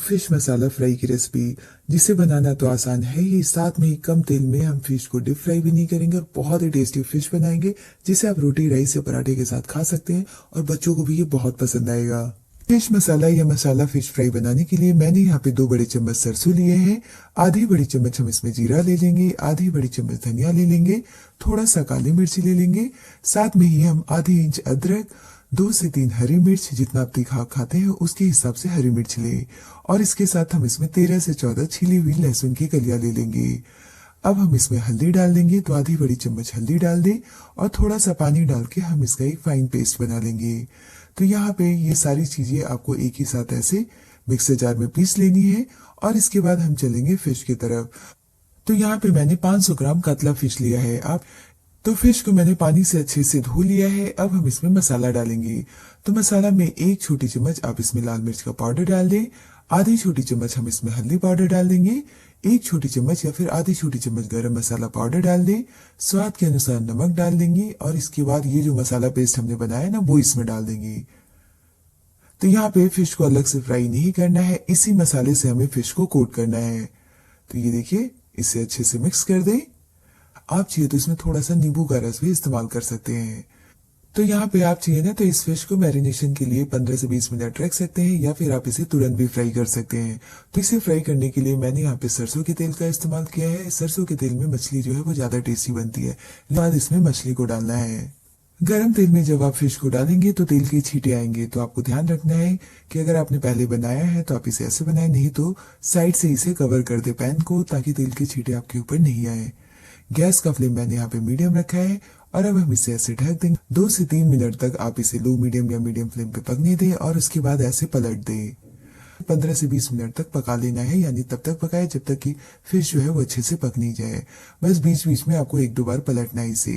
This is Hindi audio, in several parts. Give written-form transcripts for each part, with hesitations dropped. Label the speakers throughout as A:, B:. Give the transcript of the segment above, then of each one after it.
A: फिश मसाला फ्राई की रेसिपी, जिसे बनाना तो आसान है ही, साथ में ही कम तेल में हम फिश को डीप फ्राई भी नहीं करेंगे और बहुत ही टेस्टी फिश बनाएंगे जिसे आप रोटी, राइस या पराठे के साथ खा सकते हैं और बच्चों को भी ये बहुत पसंद आएगा। फिश मसाला या मसाला फिश फ्राई बनाने के लिए मैंने यहाँ पे 2 बड़े चम्मच सरसों लिए हैं। आधी बड़ी चम्मच हम इसमें जीरा ले लेंगे, आधी बड़ी चम्मच धनिया ले लेंगे, थोड़ा सा काली मिर्ची ले लेंगे, साथ में ही हम आधी इंच अदरक, 2 से 3 हरी मिर्च, जितना आप तीखा खाते हैं उसके हिसाब से हरी मिर्च ले, और इसके साथ हम इसमें 13 से 14 छिली हुई लहसुन की कलियां ले लेंगे। अब हम इसमें हल्दी डाल देंगे, तो आधी बड़ी चम्मच हल्दी डाल दें और थोड़ा सा पानी डाल के हम इसका एक फाइन पेस्ट बना लेंगे। तो यहाँ पे ये सारी चीजें आपको एक ही साथ ऐसे मिक्सर जार में पीस लेनी है और इसके बाद हम चलेंगे फिश की तरफ। तो यहाँ पे मैंने 500 ग्राम कतला फिश लिया है। आप तो फिश को मैंने पानी से अच्छे से धो लिया है। अब हम इसमें मसाला डालेंगे। तो मसाला में 1 छोटी चम्मच आप इसमें लाल मिर्च का पाउडर डाल दें, आधी छोटी चम्मच हम इसमें हल्दी पाउडर डाल देंगे, 1 छोटी चम्मच या फिर आधी छोटी चम्मच गरम मसाला पाउडर डाल दें, स्वाद के अनुसार नमक डाल देंगे और इसके बाद ये जो मसाला पेस्ट हमने बनाया ना वो इसमें डाल देंगे। तो यहाँ पे फिश को अलग से फ्राई नहीं करना है, इसी मसाले से हमें फिश को कोट करना है। तो ये देखिए, इसे अच्छे से मिक्स कर दें। आप चाहिए तो इसमें थोड़ा सा नींबू का रस भी इस्तेमाल कर सकते हैं। तो यहाँ पे आप चाहिए ना तो इस फिश को मैरिनेशन के लिए 15 से 20 मिनट रख सकते हैं या फिर आप इसे तुरंत भी फ्राई कर सकते हैं। तो इसे फ्राई करने के लिए मैंने यहाँ पे सरसों के तेल का इस्तेमाल किया है। सरसों के तेल में मछली जो है वो ज्यादा टेस्टी बनती है। बाद इसमें मछली को डालना है। गरम तेल में जब आप फिश को डालेंगे तो तेल के छींटे आएंगे, तो आपको ध्यान रखना है कि अगर आपने पहले बनाया है तो आप इसे ऐसे बनाए, नहीं तो साइड से इसे कवर कर दे पैन को, ताकि तेल के छींटे आपके ऊपर नहीं आए। गैस का फ्लेम मैंने यहाँ पे मीडियम रखा है और अब हम इसे ऐसे ढक देंगे। 2 से 3 मिनट तक आप इसे लो मीडियम या मीडियम फ्लेम पे पकने दें और उसके बाद ऐसे पलट दें। 15 से 20 मिनट तक पका लेना है, यानी तब तक पकाए जब तक कि फिश जो है वो अच्छे से पक नहीं जाए। बस बीच बीच में आपको 1-2 बार पलटना है इसे।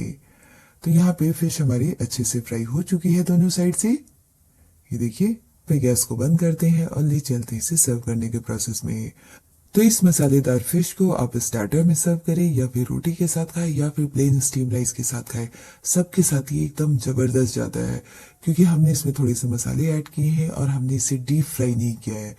A: तो यहाँ पे फिश हमारी अच्छे से फ्राई हो चुकी है दोनों साइड से। ये देखिए, फिर गैस को बंद करते हैं और ले चलते हैं इसे सर्व करने के प्रोसेस में। तो इस मसालेदार फिश को आप स्टार्टर में सर्व करें या फिर रोटी के साथ खाएं या फिर प्लेन स्टीम राइस के साथ खाएं, सबके साथ ये एकदम जबरदस्त जाता है, क्योंकि हमने इसमें थोड़े से मसाले ऐड किए हैं और हमने इसे डीप फ्राई नहीं किया है।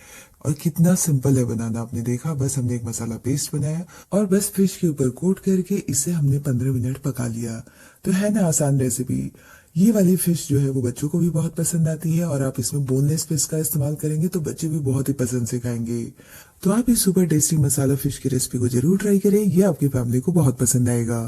A: और कितना सिंपल है बनाना, आपने देखा। बस हमने एक मसाला पेस्ट बनाया और बस फिश के ऊपर कोट करके इसे हमने 15 मिनट पका लिया। तो है ना आसान रेसिपी। ये वाली फिश जो है वो बच्चों को भी बहुत पसंद आती है और आप इसमें बोनलेस फिश का इस्तेमाल करेंगे तो बच्चे भी बहुत ही पसंद से खाएंगे। तो आप इस सुपर टेस्टी मसाला फिश की रेसिपी को जरूर ट्राई करें, ये आपकी फैमिली को बहुत पसंद आएगा।